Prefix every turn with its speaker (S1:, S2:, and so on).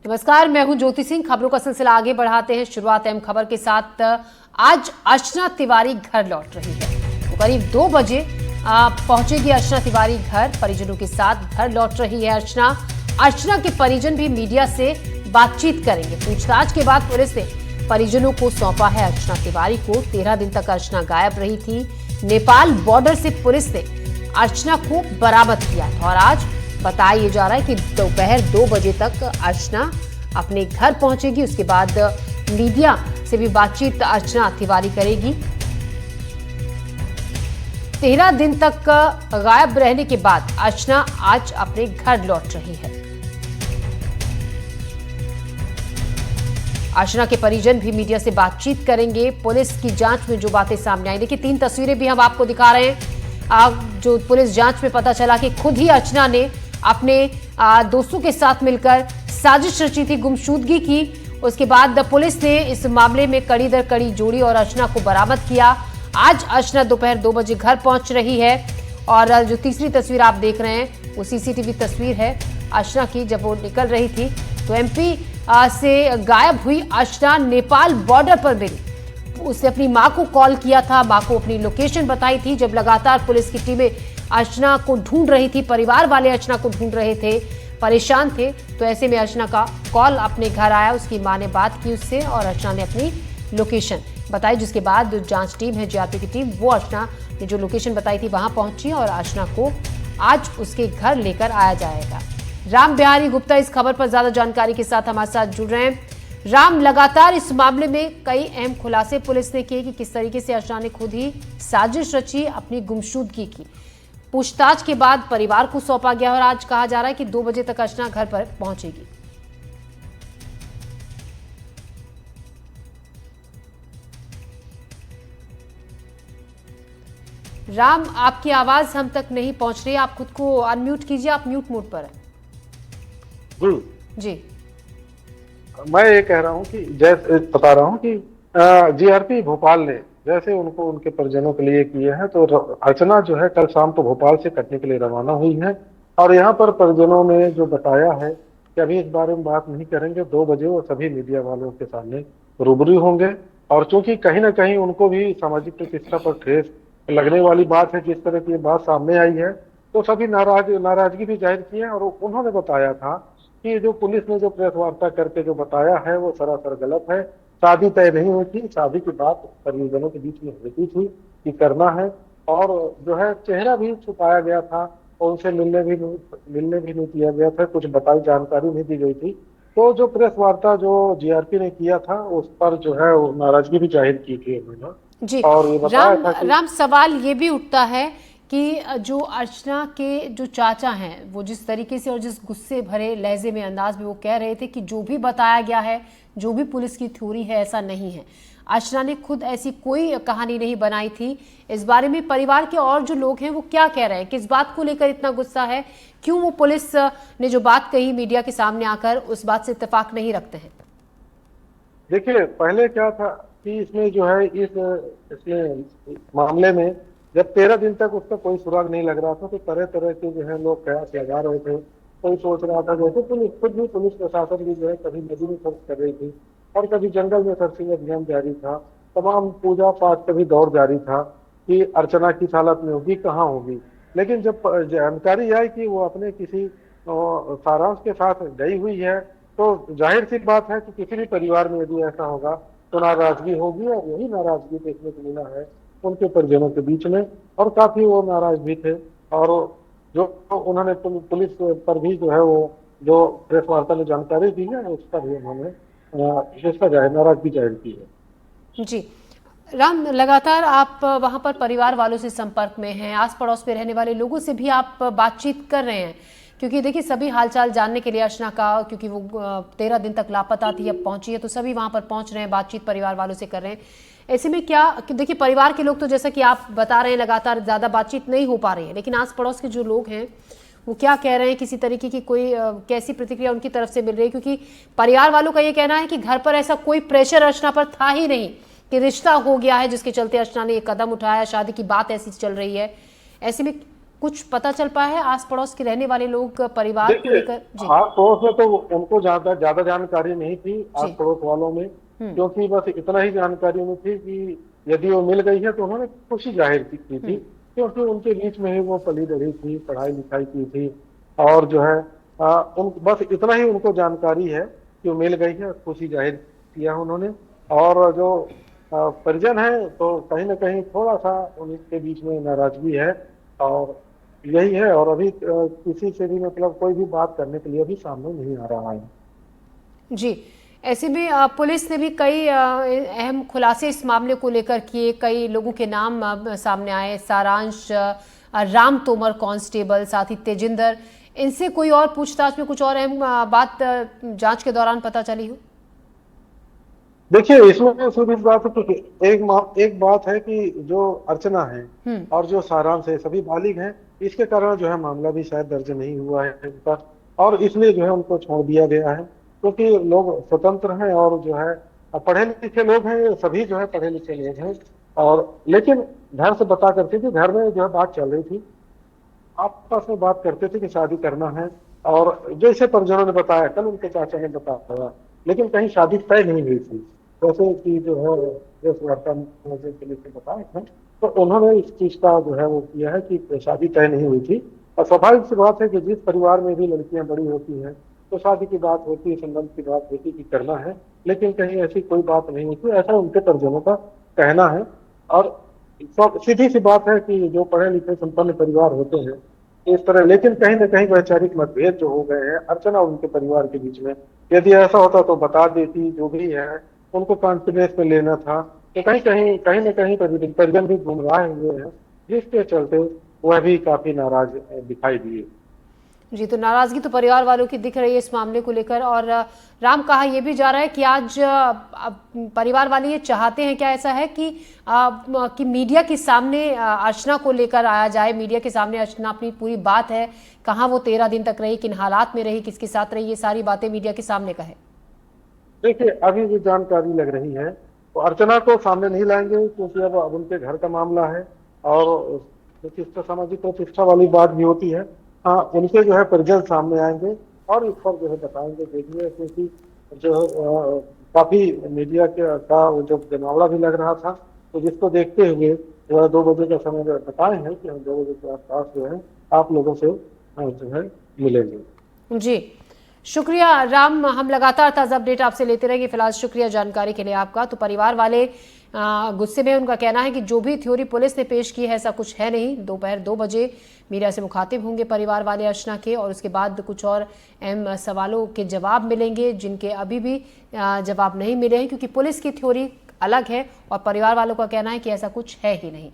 S1: नमस्कार, मैं हूं ज्योति सिंह। खबरों का सिलसिला आगे बढ़ाते हैं। शुरुआत अहम खबर के साथ। आज अर्चना तिवारी घर लौट रही है। तो करीब 2 बजे पहुंचेगी अर्चना तिवारी घर। परिजनों के साथ घर लौट रही है अर्चना के परिजन भी मीडिया से बातचीत करेंगे। पूछताछ के बाद पुलिस ने परिजनों को सौंपा है अर्चना तिवारी को। 13 दिन तक अर्चना गायब रही थी। नेपाल बॉर्डर से पुलिस ने अर्चना को बरामद किया था और आज बताया जा रहा है कि दोपहर 2 बजे तक अर्चना अपने घर पहुंचेगी। उसके बाद मीडिया से भी बातचीत अर्चना तिवारी करेगी। 13 दिन तक गायब रहने के बाद अर्चना आज अपने घर लौट रही है। अर्चना के परिजन भी मीडिया से बातचीत करेंगे। पुलिस की जांच में जो बातें सामने आई, देखिए 3 तस्वीरें भी हम आपको दिखा रहे हैं। जो पुलिस जांच में पता चला कि खुद ही अर्चना ने अपने दोस्तों के साथ मिलकर साजिश रची थी गुमशुदगी की। उसके बाद पुलिस ने इस मामले में कड़ी दर कड़ी जोड़ी और अर्चना को बरामद किया। आज अर्चना दोपहर 2 बजे घर पहुंच रही है और जो तीसरी तस्वीर आप देख रहे हैं वो सीसीटीवी तस्वीर है अर्चना की, जब वो निकल रही थी। तो एमपी से गायब हुई अर्चना नेपाल बॉर्डर पर मिली। उसने अपनी मां को कॉल किया था, मां को अपनी लोकेशन बताई थी। जब लगातार पुलिस की टीमें अर्चना को ढूंढ रही थी, परिवार वाले अर्चना को ढूंढ रहे थे, परेशान थे, तो ऐसे में अर्चना का कॉल अपने घर आया। उसकी मां ने बात की उससे और अर्चना ने अपनी लोकेशन बताई, जिसके बाद जो जांच टीम है जीआरपी की टीम, वो अर्चना ने जो लोकेशन बताई थी वहां पहुंची और अर्चना को आज उसके घर लेकर आया जाएगा। राम बिहारी गुप्ता इस खबर पर ज्यादा जानकारी के साथ हमारे साथ जुड़ रहे हैं। राम, लगातार इस मामले में कई अहम खुलासे पुलिस ने किए कि किस तरीके से अर्चना ने खुद ही साजिश रची अपनी गुमशुदगी की। पूछताछ के बाद परिवार को सौंपा गया और आज कहा जा रहा है कि 2 बजे तक अर्चना घर पर पहुंचेगी। राम, आपकी आवाज हम तक नहीं पहुंच रही। आप खुद को अनम्यूट कीजिए, आप म्यूट मोड पर हैं। जी,
S2: मैं ये कह रहा हूँ कि जैसे बता रहा हूँ कि जीआरपी भोपाल ने जैसे उनको उनके परिजनों के लिए किए हैं, तो अर्चना जो है कल शाम को भोपाल से कटने के लिए रवाना हुई है और यहाँ पर परिजनों ने जो बताया है कि अभी इस बारे में बात नहीं करेंगे, 2 बजे वो सभी मीडिया वालों के सामने रूबरू होंगे। और चूंकि कहीं ना कहीं उनको भी सामाजिक प्रतिष्ठा पर ठेस लगने वाली बात है, जिस तरह की बात सामने आई है, तो सभी नाराजगी भी जाहिर की है। और उन्होंने बताया था कि जो पुलिस ने जो प्रेस वार्ता करके जो बताया है वो सरासर गलत है। शादी तय नहीं हुई थी, शादी की बात परिजनों के बीच में होती थी कि करना है, और जो है चेहरा भी छुपाया गया था और उनसे मिलने भी नहीं दिया गया था, कुछ बताई जानकारी नहीं दी गई थी। तो जो प्रेस वार्ता जो जीआरपी ने किया था उस पर जो है वो नाराजगी भी जाहिर की थी उन्होंने।
S1: जी
S2: और ये बताया था कि
S1: राम, सवाल ये भी उठता है कि जो अर्चना के जो चाचा हैं, वो जिस तरीके से और जिस गुस्से भरे लहजे में, अंदाज में वो कह रहे थे कि जो भी बताया गया है, जो भी पुलिस की थ्योरी है, ऐसा नहीं है। अर्चना ने खुद ऐसी कोई कहानी नहीं बनाई थी। इस बारे में परिवार के और जो लोग हैं वो क्या कह रहे हैं, किस बात को लेकर इतना गुस्सा है, क्यों वो पुलिस ने जो बात कही मीडिया के सामने आकर उस बात से इत्तेफाक नहीं रखते हैं?
S2: देखिए, पहले क्या था कि इसमें जो है इसमें मामले में जब 13 दिन तक उसका कोई सुराग नहीं लग रहा था, तो तरह तरह के जो है लोग कयास लगा रहे थे। कोई सोच रहा था, जैसे पुलिस प्रशासन भी जो है कभी नदी में सर्च कर रही थी और कभी जंगल में सर्चिंग अभियान जारी था, तमाम पूजा पाठ का भी दौर जारी था कि अर्चना किस हालत में होगी, कहाँ होगी। लेकिन जब जानकारी आई कि वो अपने किसी सारांश के साथ गई हुई है, तो जाहिर सी बात है कि किसी भी परिवार में यदि ऐसा होगा तो नाराजगी होगी, और यही नाराजगी देखने को मिला है उनके परिजनों के बीच में, और काफी वो नाराज भी थे। और जो उन्होंने पुलिस पर भी जो है वो जो प्रेस वार्ता में जानकारी दी है उस पर भी उन्होंने नाराजगी जाहिर की है।
S1: जी राम, लगातार आप वहां पर परिवार वालों से संपर्क में हैं, आस पड़ोस में रहने वाले लोगों से भी आप बातचीत कर रहे हैं, क्योंकि देखिए सभी हालचाल जानने के लिए अर्चना का, क्योंकि वो 13 दिन तक लापता थी, अब पहुंची है, तो सभी वहां पर पहुंच रहे हैं, बातचीत परिवार वालों से कर रहे हैं। ऐसे में क्या, देखिए परिवार के लोग तो जैसा कि आप बता रहे हैं लगातार ज्यादा बातचीत नहीं हो पा रही है, लेकिन आस पड़ोस के जो लोग हैं वो क्या कह रहे हैं, किसी तरीके की कोई कैसी प्रतिक्रिया उनकी तरफ से मिल रही है? क्योंकि परिवार वालों का ये कहना है कि घर पर ऐसा कोई प्रेशर अर्चना पर था ही नहीं कि रिश्ता हो गया है जिसके चलते अर्चना ने ये कदम उठाया, शादी की बात ऐसी चल रही है। ऐसे में कुछ पता चल पाया है आस पड़ोस के रहने वाले लोग परिवार को
S2: देखिए,
S1: लेकर? जी
S2: आस पड़ोस में तो उनको ज्यादा जानकारी नहीं थी आस
S1: जी।
S2: पड़ोस वालों में, क्योंकि बस इतना ही जानकारी उन्हें थी कि यदि वो मिल गई है तो उन्होंने खुशी जाहिर की थी, क्योंकि उनके बीच में ही वो पली बढ़ी थी, पढ़ाई लिखाई की थी। और जो है उन बस इतना ही उनको जानकारी है कि वो मिल गई है, खुशी जाहिर किया उन्होंने। और जो परिजन है तो कहीं ना कहीं थोड़ा सा उनके बीच में नाराजगी है, और यही है। और अभी किसी से भी मतलब कोई भी बात करने के लिए अभी सामने नहीं आ रहा है।
S1: जी। ऐसे में पुलिस ने भी कई अहम खुलासे इस मामले को लेकर किए, कई लोगों के नाम सामने आए। सारांश, राम तोमर कांस्टेबल, साथ ही तेजिंदर, इनसे कोई और पूछताछ में कुछ और अहम बात जांच के दौरान पता चली हो?
S2: देखिए, इसमें सीधी बात है कि एक बात है कि जो अर्चना है
S1: हम्म।
S2: और जो सारांश है सभी बालिग हैं। इसके कारण जो है मामला भी शायद दर्ज नहीं हुआ है इन पर, और इसलिए जो है उनको छोड़ दिया गया है, क्योंकि लोग स्वतंत्र हैं और जो है पढ़े लिखे लोग हैं, ये सभी जो है पढ़े लिखे लोग हैं। और लेकिन घर से बता करके थी, घर में जो है बात चल रही थी, आपस में बात करते थे कि शादी करना है। और जैसे परिजनों ने बताया, कल उनके चाचा ने बताया, लेकिन कहीं शादी तय नहीं हुई थी। जैसे कि जो है प्रेस वार्ता में मुझे पुलिस ने बताया था, तो उन्होंने इस चीज का जो है वो किया है कि शादी तय नहीं हुई थी। और स्वाभाविक सी बात है कि जिस परिवार में भी लड़कियां बड़ी होती हैं तो शादी की बात होती है, संबंध की बात होती है कि करना है, लेकिन कहीं ऐसी कोई बात नहीं होती, ऐसा उनके परिजनों का कहना है। और सीधी सी बात है कि जो पढ़े लिखे संपन्न परिवार होते हैं इस तरह, लेकिन कहीं ना कहीं वैचारिक मतभेद जो हो गए हैं अर्चना और उनके परिवार के बीच में, यदि ऐसा होता तो बता देती, जो भी है उनको कॉन्फिडेंस में लेना था। तो कहीं ना कहीं परिजन भी गुमराह हुए हैं, जिसके चलते वह भी काफी नाराज दिखाई दिए।
S1: जी, तो नाराजगी तो परिवार वालों की दिख रही है इस मामले को लेकर। और राम, कहा यह भी जा रहा है कि आज परिवार वाले ये चाहते हैं, क्या ऐसा है कि मीडिया के सामने अर्चना को लेकर आया जाए, मीडिया के सामने अर्चना अपनी पूरी बात है, कहाँ वो 13 दिन तक रही, किन हालात में रही, किसके साथ रही, ये सारी बातें मीडिया के सामने कहे?
S2: देखिए, अभी जो जानकारी लग रही है तो अर्चना को सामने नहीं लाएंगे, क्योंकि अब उनके घर का मामला है और प्रतिष्ठा, सामाजिक प्रतिष्ठा वाली बात भी होती है। हाँ, उनके जो है परिजन सामने आएंगे और इस पर जो है बताएंगे। देखिए, क्योंकि जो काफी मीडिया का वो जो जमावड़ा भी लग रहा था, तो जिसको देखते हुए वह 2 बजे का समय बताए हैं कि हम 2 बजे के आसपास जो है आप लोगों से जो है मिलेंगे।
S1: जी, शुक्रिया राम, हम लगातार ताज़ा अपडेट आपसे लेते रहेंगे। फिलहाल शुक्रिया जानकारी के लिए आपका। तो परिवार वाले गुस्से में, उनका कहना है कि जो भी थ्योरी पुलिस ने पेश की है ऐसा कुछ है नहीं। दोपहर 2 बजे मीडिया से मुखातिब होंगे परिवार वाले अर्चना के, और उसके बाद कुछ और अहम सवालों के जवाब मिलेंगे, जिनके अभी भी जवाब नहीं मिले हैं, क्योंकि पुलिस की थ्योरी अलग है और परिवार वालों का कहना है कि ऐसा कुछ है ही नहीं।